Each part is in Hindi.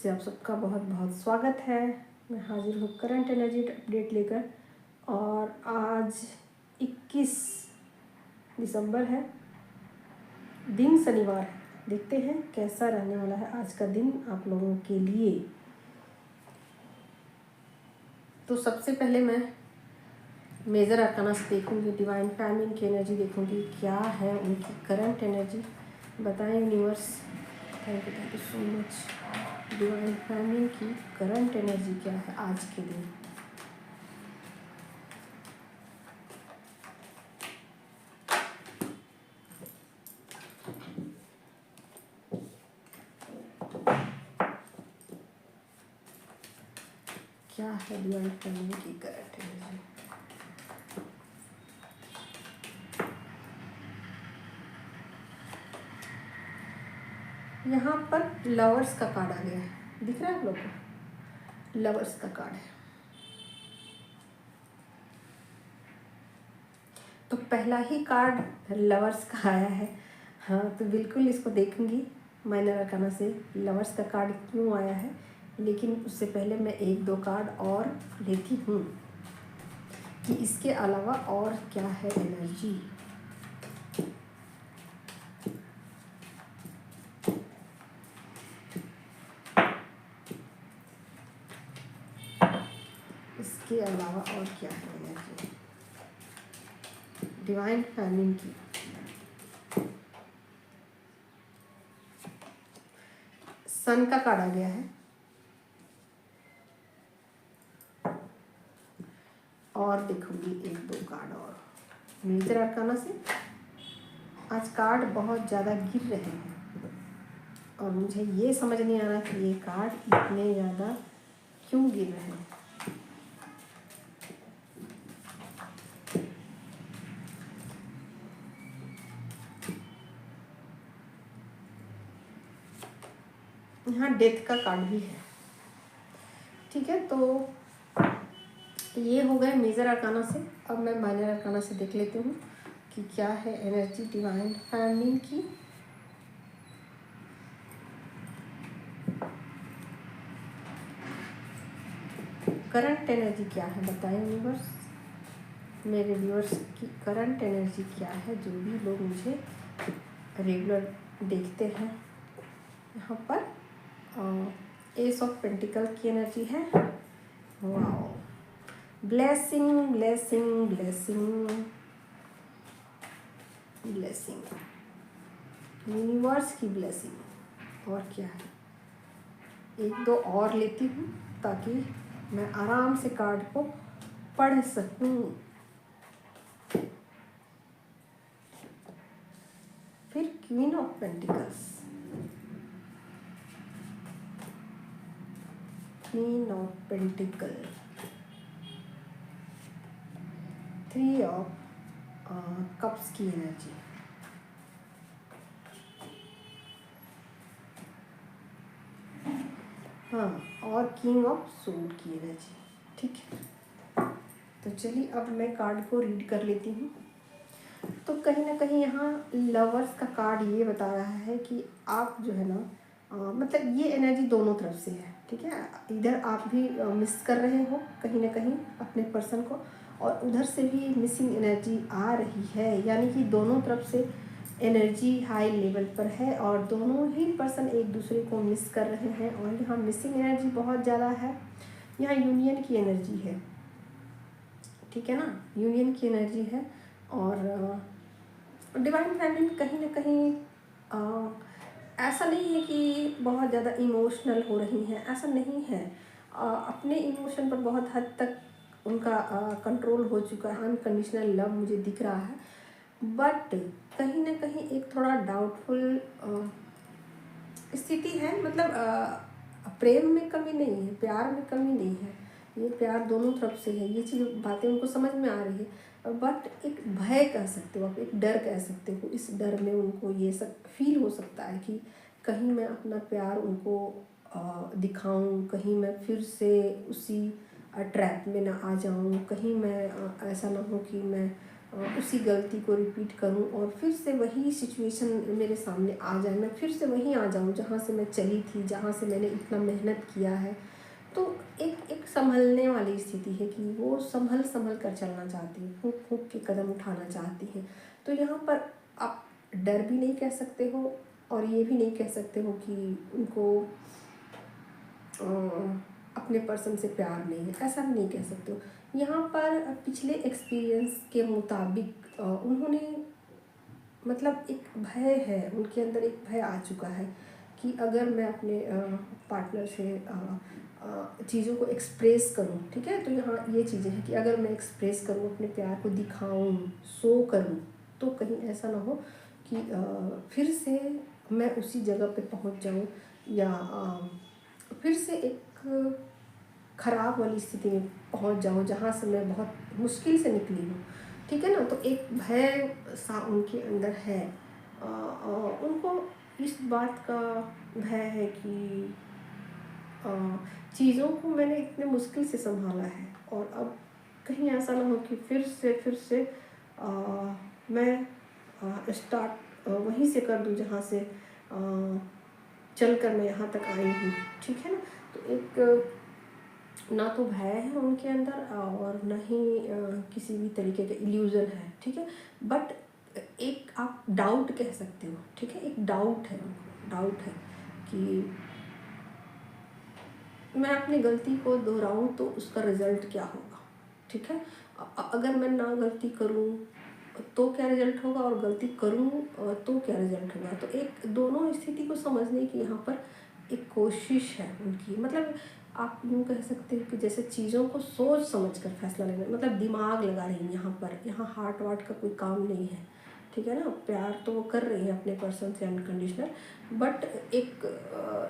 से आप सबका बहुत बहुत स्वागत है। मैं हाजिर हूँ करंट एनर्जी अपडेट लेकर और आज 21 दिसंबर है, दिन शनिवार है। देखते हैं कैसा रहने वाला है आज का दिन आप लोगों के लिए। तो सबसे पहले मैं मेजर आर्काना से देखूंगी, डिवाइन फैमिली की एनर्जी देखूंगी, क्या है उनकी करंट एनर्जी। बताएं universe. Thank you so much. Divine family की करंट एनर्जी क्या है आज के दिन। क्या है डिवाइन फैमिली की करंट एनर्जी। यहाँ पर लवर्स का कार्ड आ गया है, दिख रहा है आप लोग को? लवर्स का कार्ड है। तो पहला ही कार्ड लवर्स का आया है। हाँ, तो बिल्कुल इसको देखूंगी माइनर आर्काना से लवर्स का कार्ड क्यों आया है। लेकिन उससे पहले मैं एक दो कार्ड और लेती हूँ कि इसके अलावा और क्या है एनर्जी। इसके अलावा और क्या है एनर्जी डिवाइन फैमिली की। सन का कार्ड आ गया है और देखूंगी एक दो कार्ड और मेजर आर्काना से। आज कार्ड बहुत ज़्यादा गिर रहे हैं और मुझे ये समझ नहीं आ रहा कि ये कार्ड इतने ज़्यादा क्यों गिर रहे हैं। यहाँ डेथ का कार्ड भी है। ठीक है, तो ये हो गए मेजर आर्काना से। अब मैं माइनर आर्काना से देख लेती हूँ कि क्या है एनर्जी डिवाइन फैमिली की। करंट एनर्जी क्या है बताएं यूनिवर्स। मेरे व्यूअर्स की करंट एनर्जी क्या है, जो भी लोग मुझे रेगुलर देखते हैं। यहाँ पर एस ऑफ पेंटिकल की एनर्जी है। Wow, blessing blessing blessing blessing, universe की ब्लेसिंग। और क्या है, एक दो और लेती हूँ ताकि मैं आराम से कार्ड को पढ़ सकूँ। फिर queen of pentacles, queen of pentacle, three of cups की एनर्जी, हाँ, और किंग ऑफ सूट की एनर्जी। ठीक है, तो चलिए अब मैं कार्ड को रीड कर लेती हूँ। तो कहीं ना कहीं यहाँ लवर्स का कार्ड ये बता रहा है कि आप जो है ना मतलब ये एनर्जी दोनों तरफ से है। ठीक है, इधर आप भी मिस कर रहे हो कहीं ना कहीं अपने पर्सन को, और उधर से भी मिसिंग एनर्जी आ रही है। यानी कि दोनों तरफ से एनर्जी हाई लेवल पर है और दोनों ही पर्सन एक दूसरे को मिस कर रहे हैं। और यहाँ मिसिंग एनर्जी बहुत ज़्यादा है। यहाँ यूनियन की एनर्जी है। ठीक है ना, यूनियन की एनर्जी है। और डिवाइन फैमिली कहीं ना कहीं ऐसा नहीं है कि बहुत ज़्यादा इमोशनल हो रही हैं, ऐसा नहीं है। अपने इमोशन पर बहुत हद तक उनका कंट्रोल हो चुका है। अनकंडीशनल लव मुझे दिख रहा है, बट कहीं ना कहीं एक थोड़ा डाउटफुल स्थिति है। मतलब प्रेम में कमी नहीं है, प्यार में कमी नहीं है। ये प्यार दोनों तरफ से है, ये चीज़ बातें उनको समझ में आ रही है। बट एक भय कह सकते हो आप, एक डर कह सकते हो। इस डर में उनको ये सब फील हो सकता है कि कहीं मैं अपना प्यार उनको दिखाऊं, कहीं मैं फिर से उसी ट्रैप में ना आ जाऊं, कहीं मैं ऐसा ना हो कि मैं उसी गलती को रिपीट करूं और फिर से वही सिचुएशन मेरे सामने आ जाए, मैं फिर से वहीं आ जाऊं जहां से मैं चली थी, जहां से मैंने इतना मेहनत किया है। तो एक एक संभलने वाली स्थिति है कि वो संभल संभल कर चलना चाहती है, फूंक फूंक के कदम उठाना चाहती हैं। तो यहाँ पर आप डर भी नहीं कह सकते हो और ये भी नहीं कह सकते हो कि उनको अपने पर्सन से प्यार नहीं है, ऐसा भी नहीं कह सकते हो। यहाँ पर पिछले एक्सपीरियंस के मुताबिक उन्होंने मतलब एक भय है, उनके अंदर एक भय आ चुका है कि अगर मैं अपने पार्टनर से चीज़ों को एक्सप्रेस करूं, ठीक है, तो यहाँ ये चीज़ें हैं कि अगर मैं एक्सप्रेस करूं, अपने प्यार को दिखाऊं, शो करूं, तो कहीं ऐसा ना हो कि फिर से मैं उसी जगह पे पहुंच जाऊं या फिर से एक ख़राब वाली स्थिति में पहुंच जाऊं जहां से मैं बहुत मुश्किल से निकली हूँ, ठीक है ना। तो एक भय सा उनके अंदर है। उनको इस बात का भय है कि चीज़ों को मैंने इतने मुश्किल से संभाला है और अब कहीं ऐसा ना हो कि फिर से मैं स्टार्ट वहीं से कर दूं जहाँ से चल कर मैं यहाँ तक आई हूँ, ठीक है ना। तो एक ना तो भय है उनके अंदर और ना ही किसी भी तरीके का इल्यूज़न है, ठीक है। बट एक आप डाउट कह सकते हो, ठीक है, एक डाउट है, डाउट है कि मैं अपनी गलती को दोहराऊं तो उसका रिज़ल्ट क्या होगा, ठीक है। अगर मैं ना गलती करूं तो क्या रिज़ल्ट होगा और गलती करूं तो क्या रिज़ल्ट होगा। तो एक दोनों स्थिति को समझने की यहाँ पर एक कोशिश है उनकी। मतलब आप यूँ कह सकते हैं कि जैसे चीज़ों को सोच समझ कर फैसला लेना, मतलब दिमाग लगा रही हैं यहाँ पर। यहाँ हार्ट वार्ट का कोई काम नहीं है, ठीक है ना। प्यार तो वो कर रही हैं अपने पर्सन से अनकंडीशनल, बट एक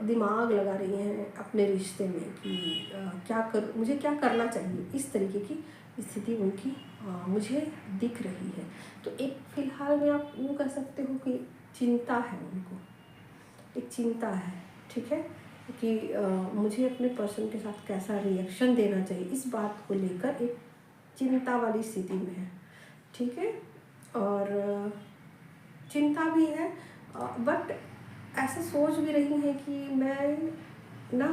दिमाग लगा रही हैं अपने रिश्ते में कि मुझे क्या करना चाहिए। इस तरीके की स्थिति उनकी मुझे दिख रही है। तो एक फ़िलहाल में आप यूँ कह सकते हो कि चिंता है उनको, एक चिंता है, ठीक है, कि मुझे अपने पर्सन के साथ कैसा रिएक्शन देना चाहिए, इस बात को लेकर एक चिंता वाली स्थिति में है, ठीक है। और चिंता भी है बट ऐसा सोच भी रही है कि मैं ना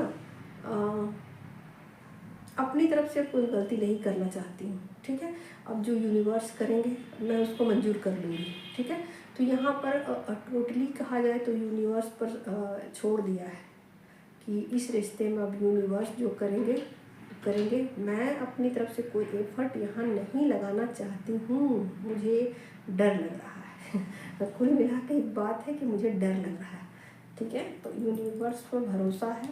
अपनी तरफ से कोई गलती नहीं करना चाहती हूँ, ठीक है। अब जो यूनिवर्स करेंगे मैं उसको मंजूर कर लूँगी, ठीक है। तो यहाँ पर टोटली कहा जाए तो यूनिवर्स पर छोड़ दिया है कि इस रिश्ते में अब यूनिवर्स जो करेंगे। मैं अपनी तरफ से कोई एफर्ट यहाँ नहीं लगाना चाहती हूँ, मुझे डर लग रहा है। कुल मिला के एक बात है कि मुझे डर लग रहा है, ठीक है। तो यूनिवर्स पर भरोसा है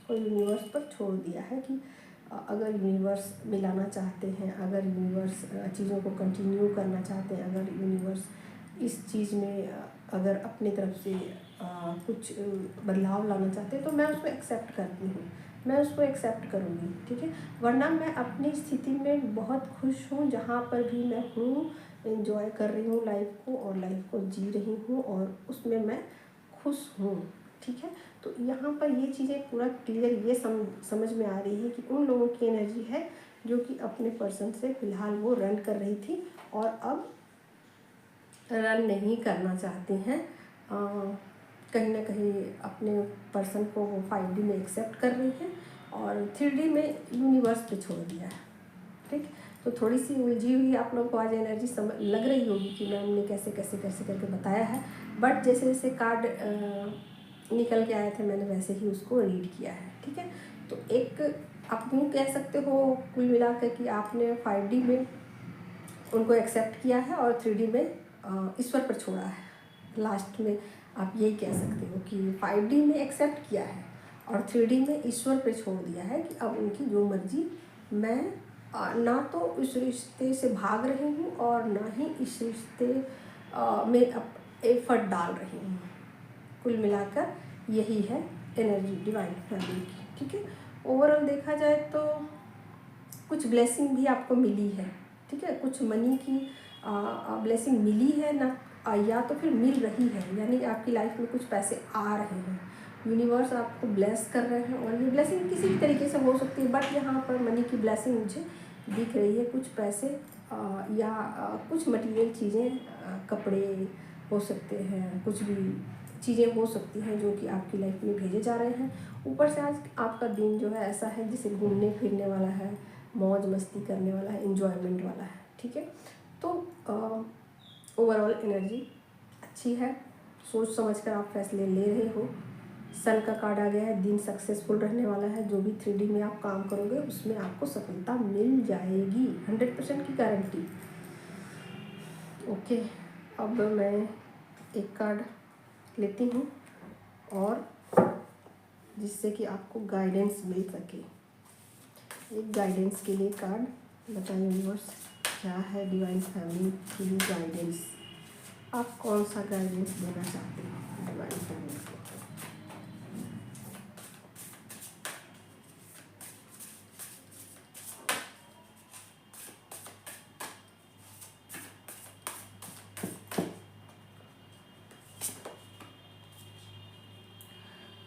और यूनिवर्स पर छोड़ दिया है कि अगर यूनिवर्स मिलाना चाहते हैं, अगर यूनिवर्स चीज़ों को कंटिन्यू करना चाहते हैं, अगर यूनिवर्स इस चीज़ में अगर अपनी तरफ से कुछ बदलाव लाना चाहते हैं तो मैं उसको एक्सेप्ट करती हूँ, मैं उसको एक्सेप्ट करूँगी, ठीक है। वरना मैं अपनी स्थिति में बहुत खुश हूँ, जहाँ पर भी मैं हूँ, एंजॉय कर रही हूँ लाइफ को और लाइफ को जी रही हूँ और उसमें मैं खुश हूँ, ठीक है। तो यहाँ पर ये चीज़ें पूरा क्लियर ये समझ में आ रही है कि उन लोगों की एनर्जी है जो कि अपने पर्सन से फ़िलहाल वो रन कर रही थी और अब रन नहीं करना चाहती हैं। कहीं ना कहीं अपने पर्सन को वो 5D में एक्सेप्ट कर रही हैं और 3D में यूनिवर्स पे छोड़ दिया है, ठीक। तो थोड़ी सी उलझी हुई आप लोग को आज एनर्जी लग रही होगी कि मैम ने कैसे कैसे कैसे करके बताया है, बट जैसे जैसे कार्ड निकल के आए थे मैंने वैसे ही उसको रीड किया है, ठीक है। तो एक आप यूँ कह सकते हो कुल मिलाकर कि आपने 5D में उनको एक्सेप्ट किया है और 3D में ईश्वर पर छोड़ा है। लास्ट में आप यही कह सकते हो कि 5D में एक्सेप्ट किया है और 3D में ईश्वर पे छोड़ दिया है कि अब उनकी जो मर्जी। मैं ना तो इस रिश्ते से भाग रही हूँ और ना ही इस रिश्ते में एफर्ट डाल रही हूँ। कुल मिलाकर यही है एनर्जी डिवाइन फैमिली की, ठीक है। ओवरऑल देखा जाए तो कुछ ब्लेसिंग भी आपको मिली है, ठीक है। कुछ मनी की ब्लेसिंग मिली है ना, या तो फिर मिल रही है, यानी आपकी लाइफ में कुछ पैसे आ रहे हैं, यूनिवर्स आपको ब्लेस कर रहे हैं और ये ब्लेसिंग किसी भी तरीके से हो सकती है, बट यहाँ पर मनी की ब्लेसिंग मुझे दिख रही है, कुछ पैसे या कुछ मटेरियल चीज़ें, कपड़े हो सकते हैं, कुछ भी चीज़ें हो सकती हैं जो कि आपकी लाइफ में भेजे जा रहे हैं। ऊपर से आज आपका दिन जो है ऐसा है जिसे घूमने फिरने वाला है, मौज मस्ती करने वाला है, एंजॉयमेंट वाला है, ठीक है। तो ओवरऑल एनर्जी अच्छी है, सोच समझ कर आप फैसले ले रहे हो। सन का कार्ड आ गया है, दिन सक्सेसफुल रहने वाला है। जो भी 3D में आप काम करोगे उसमें आपको सफलता मिल जाएगी, 100% की गारंटी। ओके, अब मैं एक कार्ड लेती हूँ और जिससे कि आपको गाइडेंस मिल सके। एक गाइडेंस के लिए कार्ड बताइए यूनिवर्स, क्या है डिवाइन फैमिली के लिए गाइडेंस, आप कौन सा गाइडेंस देना चाहते हो डिवाइन फैमिली को।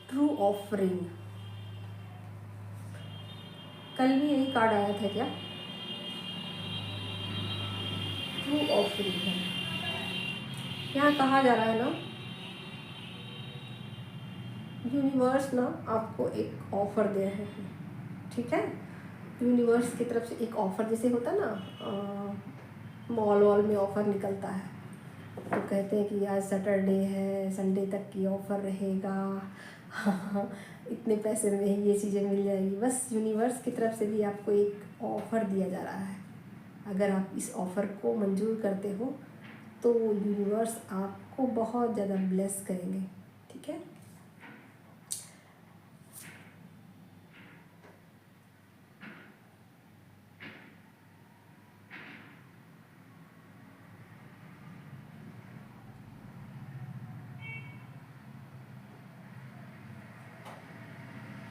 ट्रू ऑफरिंग, कल भी यही कार्ड आया था क्या? ट्रू ऑफरिंग है, यहाँ कहा जा रहा है ना, यूनिवर्स ना आपको एक ऑफ़र दे रहे हैं, ठीक है। यूनिवर्स की तरफ से एक ऑफ़र, जैसे होता है ना मॉल वॉल में ऑफ़र निकलता है तो कहते हैं कि आज सैटरडे है, संडे तक की ऑफ़र रहेगा, इतने पैसे में ये चीज़ें मिल जाएगी। बस यूनिवर्स की तरफ से भी आपको एक ऑफ़र दिया जा रहा है। अगर आप इस ऑफ़र को मंजूर करते हो तो यूनिवर्स आपको बहुत ज़्यादा ब्लेस करेंगे, ठीक है।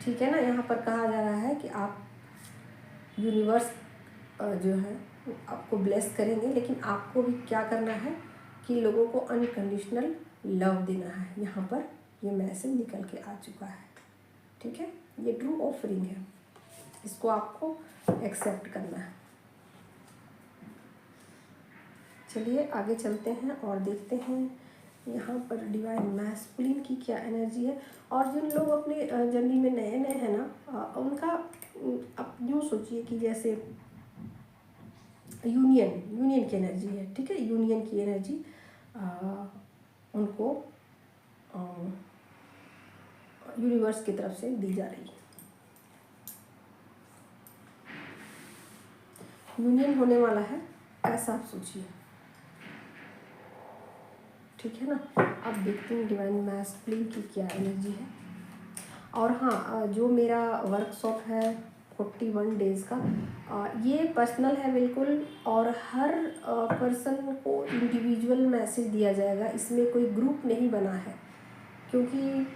ठीक है ना, यहाँ पर कहा जा रहा है कि आप यूनिवर्स जो है आपको ब्लेस करेंगे, लेकिन आपको भी क्या करना है कि लोगों को अनकंडीशनल लव देना है। यहाँ पर ये मैसेज निकल के आ चुका है, ठीक है। ये ट्रू ऑफरिंग है, इसको आपको एक्सेप्ट करना है। चलिए आगे चलते हैं और देखते हैं यहाँ पर डिवाइन मैस्कुलिन की क्या एनर्जी है। और जिन लोग अपने जर्नी में नए नए हैं ना, उनका आप यूँ सोचिए कि जैसे यूनियन की एनर्जी है, ठीक है। यूनियन की एनर्जी उनको यूनिवर्स की तरफ से दी जा रही है। यूनियन होने वाला है, ऐसा आप सोचिए, ठीक है ना। अब देखते हैं डिवाइन मैस्कुलिन की क्या एनर्जी है। और हाँ, जो मेरा वर्कशॉप है 41 डेज़ का, ये पर्सनल है बिल्कुल, और हर पर्सन को इंडिविजुअल मैसेज दिया जाएगा। इसमें कोई ग्रुप नहीं बना है, क्योंकि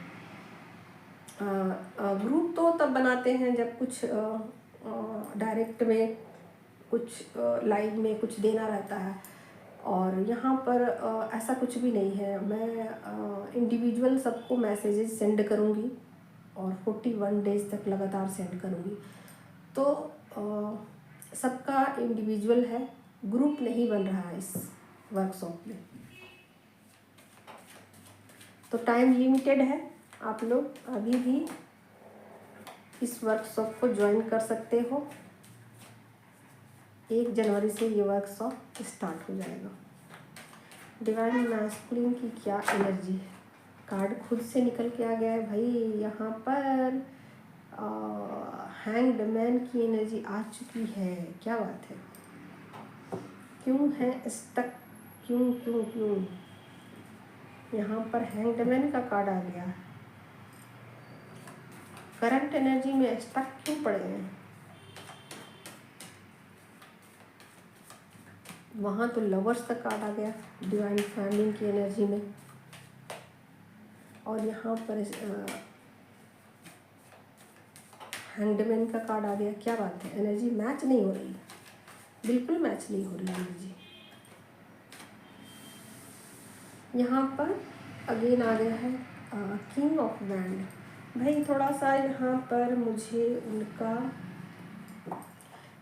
ग्रुप तो तब बनाते हैं जब कुछ डायरेक्ट में, कुछ लाइव में कुछ देना रहता है। और यहाँ पर ऐसा कुछ भी नहीं है। मैं इंडिविजुअल सबको मैसेजेस सेंड करूँगी और 41 डेज़ तक लगातार सेंड करूँगी। तो सबका इंडिविजुअल है, ग्रुप नहीं बन रहा है इस वर्कशॉप में। तो टाइम लिमिटेड है, आप लोग अभी भी इस वर्कशॉप को ज्वाइन कर सकते हो। 1 जनवरी से ये वर्कशॉप स्टार्ट हो जाएगा। डिवाइन मैस्कुलिन की क्या एनर्जी है, कार्ड खुद से निकल के आ गया है भाई। यहाँ पर हैंग्ड मैन की एनर्जी आ चुकी है, क्या बात है। क्यों है स्टक, क्यों क्यों क्यों, यहाँ पर हैंग्ड मैन का कार्ड आ गया। करंट एनर्जी में स्टक क्यों पड़े हैं, वहाँ तो लवर्स का कार्ड आ गया डिवाइन फैमिली की एनर्जी में, और यहाँ पर हैंडमैन का कार्ड आ गया। क्या बात है, एनर्जी मैच नहीं हो रही, बिल्कुल मैच नहीं हो रही एनर्जी। यहाँ पर अगेन आ गया है किंग ऑफ वैंड। भाई थोड़ा सा यहाँ पर मुझे उनका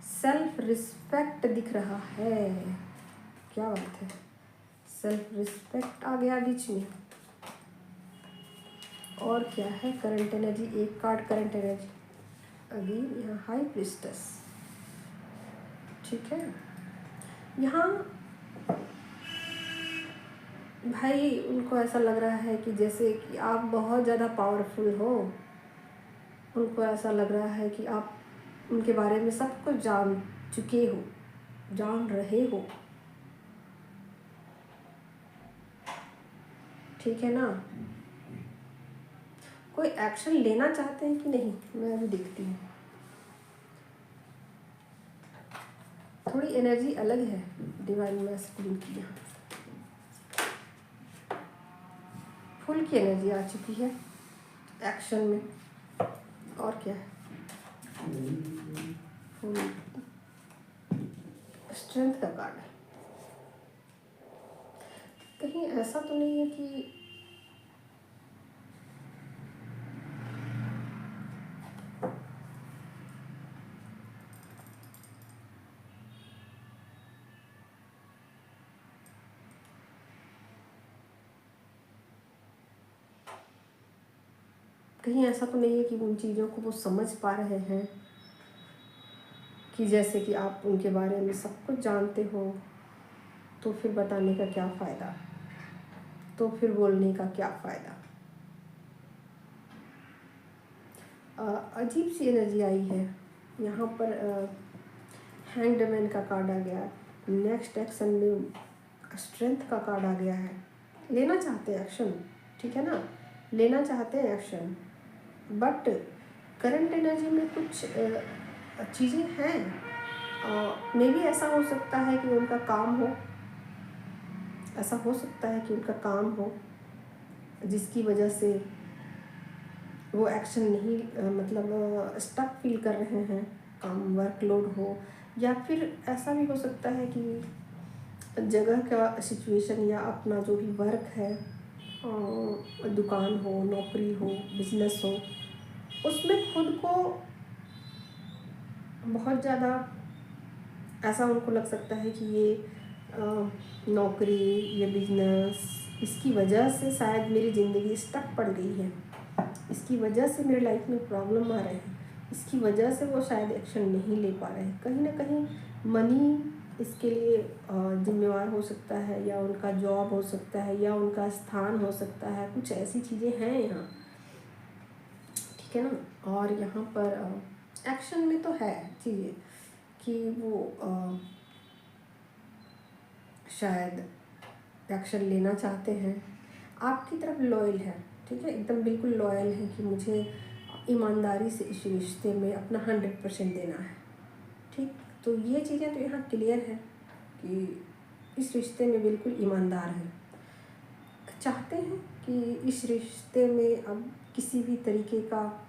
सेल्फ रिस्पेक्ट दिख रहा है, क्या बात है, सेल्फ रिस्पेक्ट आ गया बीच में। और क्या है, करंट एनर्जी, एक कार्ड करंट एनर्जी अगेन यहाँ हाई प्रिस्टेस। ठीक है, यहाँ भाई उनको ऐसा लग रहा है कि जैसे कि आप बहुत ज़्यादा पावरफुल हो। उनको ऐसा लग रहा है कि आप उनके बारे में सब कुछ जान चुके हो, जान रहे हो। ठीक है ना, कोई एक्शन लेना चाहते हैं कि नहीं, मैं अभी देखती हूँ। थोड़ी एनर्जी अलग है डिवाइन मैस्कुलिन की, यहाँ फुल की एनर्जी आ चुकी है एक्शन में। और क्या है, फुल स्ट्रेंथ का कार्ड है। कहीं ऐसा तो नहीं है कि कहीं ऐसा तो नहीं है कि उन चीज़ों को वो समझ पा रहे हैं कि जैसे कि आप उनके बारे में सब कुछ जानते हो, तो फिर बताने का क्या फ़ायदा, तो फिर बोलने का क्या फ़ायदा। अजीब सी एनर्जी आई है यहाँ पर। हैंग्ड मैन का कार्ड आ गया, नेक्स्ट एक्शन में स्ट्रेंथ का कार्ड आ गया है। लेना चाहते हैं एक्शन, ठीक है ना, लेना चाहते हैं एक्शन, बट करंट एनर्जी में कुछ चीज़ें हैं। मे भी ऐसा हो सकता है कि उनका काम हो, ऐसा हो सकता है कि उनका काम हो जिसकी वजह से वो एक्शन नहीं मतलब स्टक फील कर रहे हैं, काम वर्कलोड हो, या फिर ऐसा भी हो सकता है कि जगह का सिचुएशन या अपना जो भी वर्क है, दुकान हो, नौकरी हो, बिजनेस हो, उसमें खुद को बहुत ज़्यादा ऐसा उनको लग सकता है कि ये नौकरी, ये बिजनेस, इसकी वजह से शायद मेरी ज़िंदगी स्टक पड़ गई है, इसकी वजह से मेरे लाइफ में प्रॉब्लम आ रहे हैं, इसकी वजह से वो शायद एक्शन नहीं ले पा रहे हैं। कहीं ना कहीं मनी इसके लिए जिम्मेवार हो सकता है, या उनका जॉब हो सकता है, या उनका स्थान हो सकता है, कुछ ऐसी चीज़ें हैं यहाँ। ठीक है ना, और यहाँ पर एक्शन में तो है चीज़ें कि वो शायद एक्शन लेना चाहते हैं, आपकी तरफ लॉयल है। ठीक है, एकदम बिल्कुल लॉयल है कि मुझे ईमानदारी से इस रिश्ते में अपना 100% देना है। ठीक, तो ये चीज़ें तो यहाँ क्लियर है कि इस रिश्ते में बिल्कुल ईमानदार है, चाहते हैं कि इस रिश्ते में अब किसी भी तरीके का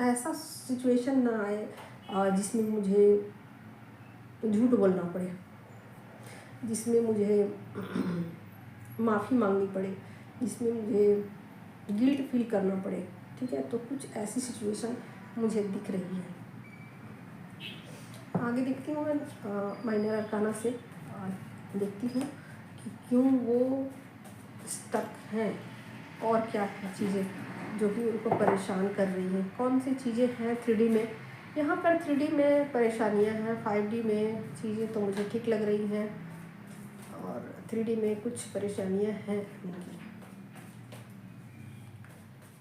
ऐसा सिचुएशन ना आए जिसमें मुझे झूठ बोलना पड़े, जिसमें मुझे माफ़ी मांगनी पड़े, जिसमें मुझे गिल्ट फील करना पड़े। ठीक है, तो कुछ ऐसी सिचुएशन मुझे दिख रही है। आगे देखती हूँ मैं माइनर अरकाना से, देखती हूँ कि क्यों वो स्टक हैं, और क्या क्या चीज़ें जो कि उनको परेशान कर रही हैं, कौन सी चीज़ें हैं 3D में। यहाँ पर 3D में परेशानियाँ हैं, 5D में चीज़ें तो मुझे ठीक लग रही हैं, और 3D में कुछ परेशानियाँ हैं उनकी,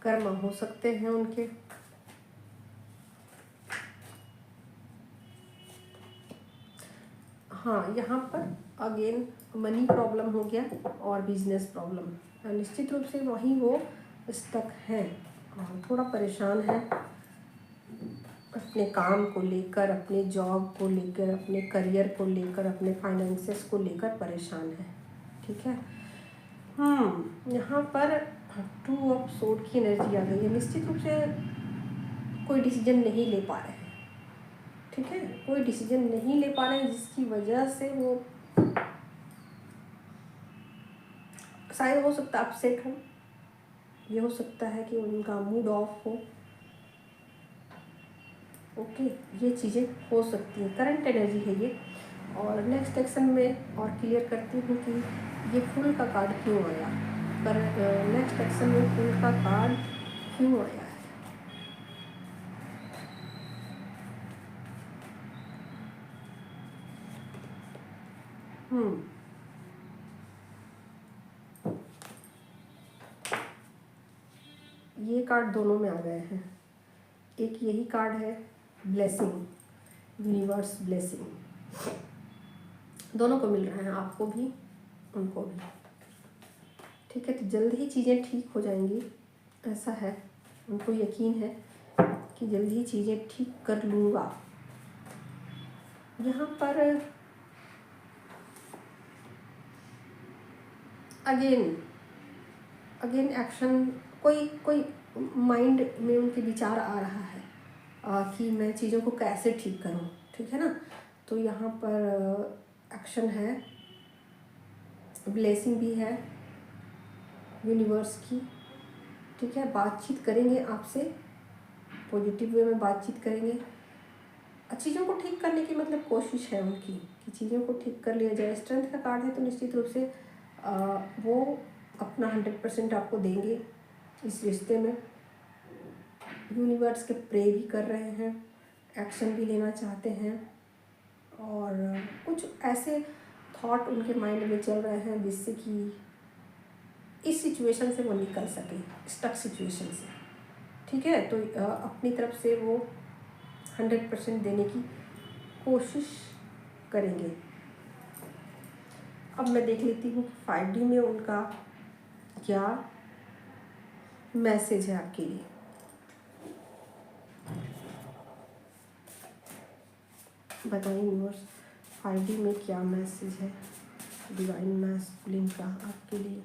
कर्म हो सकते हैं उनके। हाँ, यहाँ पर अगेन मनी प्रॉब्लम हो गया और बिजनेस प्रॉब्लम, निश्चित रूप से वहीं वो स्टक हैं और थोड़ा परेशान है अपने काम को लेकर, अपने जॉब को लेकर, अपने करियर को लेकर, अपने फाइनेंसेस को लेकर परेशान है। ठीक है, यहाँ पर 2 ऑफ सोर्ड की एनर्जी आ गई है। निश्चित रूप से कोई डिसीजन नहीं ले पा रहे हैं। ठीक है, कोई डिसीजन नहीं ले पा रहे हैं, जिसकी वजह से वो शायद हो सकता है अपसेट हो, ये हो सकता है कि उनका मूड ऑफ हो, ओके, ये चीज़ें हो सकती हैं, करंट एनर्जी है ये। और नेक्स्ट सेक्शन में और क्लियर करती हूँ कि ये फुल का कार्ड क्यों आया, पर नेक्स्ट सेक्शन में फुल का कार्ड क्यों आया है। ये कार्ड दोनों में आ गए हैं। एक यही कार्ड है ब्लेसिंग, यूनिवर्स ब्लेसिंग, दोनों को मिल रहा है, आपको भी उनको भी। ठीक है, तो जल्द ही चीज़ें ठीक हो जाएंगी, ऐसा है, उनको यकीन है कि जल्द ही चीज़ें ठीक कर लूँगा। यहाँ पर अगेन एक्शन, कोई माइंड में उनके विचार आ रहा है कि मैं चीज़ों को कैसे ठीक करूं, ठीक है ना। तो यहाँ पर एक्शन है, ब्लेसिंग भी है यूनिवर्स की। ठीक है, बातचीत करेंगे आपसे, पॉजिटिव वे में बातचीत करेंगे, चीज़ों को ठीक करने की मतलब कोशिश है उनकी कि चीज़ों को ठीक कर लिया जाए। स्ट्रेंथ का कार्ड है, तो निश्चित रूप से वो अपना 100% आपको देंगे इस रिश्ते में। यूनिवर्स के प्रे भी कर रहे हैं, एक्शन भी लेना चाहते हैं, और कुछ ऐसे थॉट उनके माइंड में चल रहे हैं जिससे कि इस सिचुएशन से वो निकल सके, स्टक सिचुएशन से। ठीक है, तो अपनी तरफ से वो 100% देने की कोशिश करेंगे। अब मैं देख लेती हूँ 5D में उनका क्या मैसेज है आपके लिए। बताइए यूनिवर्स, 5D में क्या मैसेज है डिवाइन मैस्कुलिन का आपके लिए।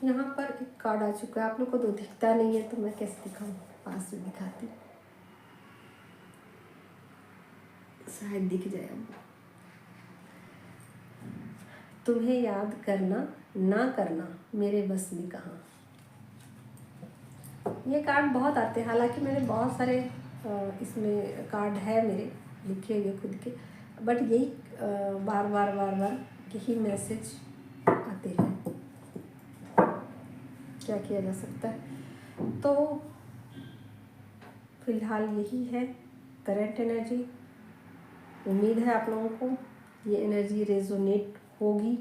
यहाँ पर एक कार्ड आ चुका है, आप लोग को तो दिखता नहीं है तो मैं कैसे दिखाऊँ, पास में दिखाती हूँ, शायद दिख जाए। अब तुम्हें याद करना ना करना मेरे बस में कहाँ। ये कार्ड बहुत आते हैं, हालांकि मैंने बहुत सारे इसमें कार्ड है मेरे लिखे हुए खुद के, बट यही बार बार यही मैसेज आते हैं। क्या किया जा सकता है, तो फिलहाल यही है करंट एनर्जी। उम्मीद है आप लोगों को ये एनर्जी रेजोनेट होगी।